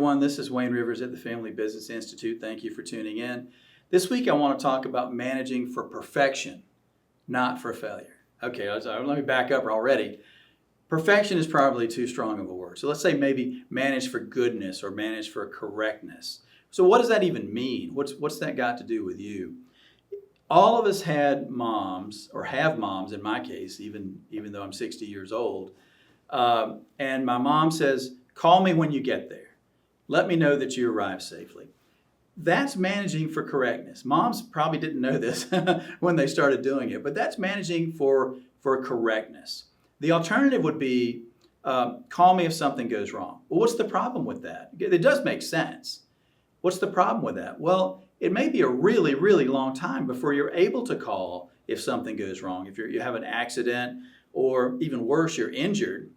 everyone. This is Wayne Rivers at the Family Business Institute. Thank you for tuning in. This week I want to talk about managing for perfection, not for failure. Okay, let me back up already. Perfection is probably too strong of a word. So let's say maybe manage for goodness or manage for correctness. So what does that even mean? What's that got to do with you? All of us had moms, or have moms in my case, even though I'm 60 years old. And my mom says, call me when you get there. Let me know that you arrived safely. That's managing for correctness. Moms probably didn't know this when they started doing it, but that's managing for correctness. The alternative would be, call me if something goes wrong. Well, what's the problem with that? It does make sense. What's the problem with that? Well, it may be a really, really long time before you're able to call if something goes wrong. If you have an accident, or even worse, you're injured,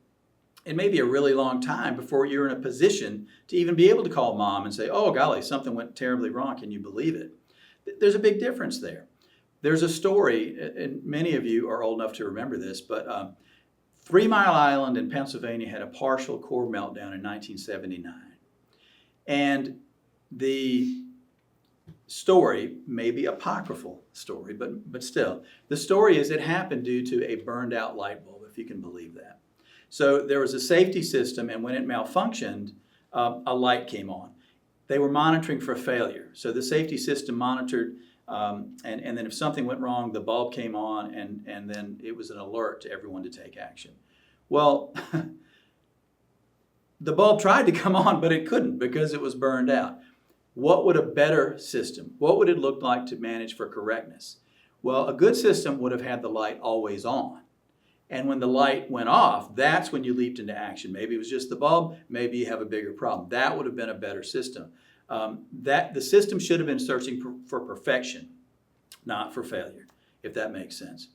it may be a really long time before you're in a position to even be able to call mom and say, oh golly, something went terribly wrong. Can you believe it? There's a big difference there. There's a story, and many of you are old enough to remember this, but 3 Mile Island in Pennsylvania had a partial core meltdown in 1979. And the story, maybe apocryphal story, but still, the story is it happened due to a burned out light bulb, if you can believe that. So there was a safety system, and when it malfunctioned, a light came on. They were monitoring for failure. So the safety system monitored, and then if something went wrong, the bulb came on, and then it was an alert to everyone to take action. Well, the bulb tried to come on, but it couldn't because it was burned out. What would a better system, what would it look like to manage for correctness? Well, a good system would have had the light always on. And when the light went off, that's when you leaped into action. Maybe it was just the bulb, maybe you have a bigger problem. That would have been a better system. The system should have been searching for perfection, not for failure, if that makes sense.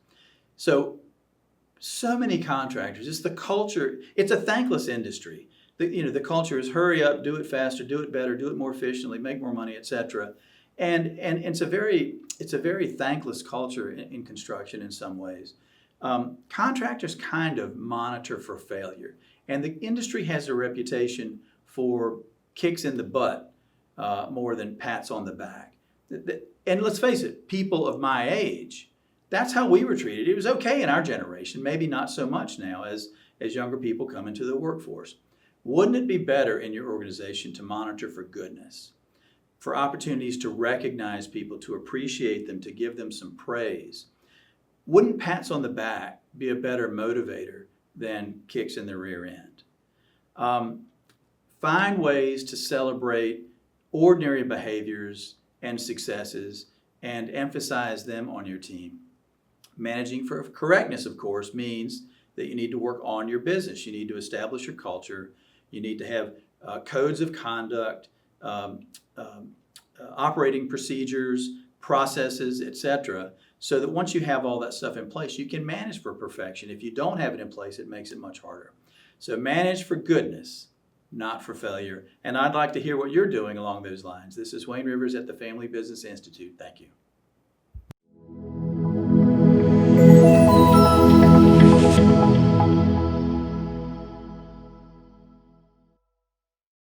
So many contractors, it's the culture, it's a thankless industry. The culture is hurry up, do it faster, do it better, do it more efficiently, make more money, etc. And it's a very thankless culture in construction in some ways. Contractors kind of monitor for failure, and the industry has a reputation for kicks in the butt more than pats on the back. And let's face it, people of my age, that's how we were treated. It was okay in our generation, maybe not so much now as younger people come into the workforce. Wouldn't it be better in your organization to monitor for goodness, for opportunities to recognize people, to appreciate them, to give them some praise? Wouldn't pats on the back be a better motivator than kicks in the rear end? Find ways to celebrate ordinary behaviors and successes and emphasize them on your team. Managing for correctness, of course, means that you need to work on your business. You need to establish your culture. You need to have codes of conduct, operating procedures, processes, etc., so that once you have all that stuff in place, you can manage for perfection. If you don't have it in place, it makes it much harder. So manage for goodness, not for failure. And I'd like to hear what you're doing along those lines. This is Wayne Rivers at the Family Business Institute. Thank you.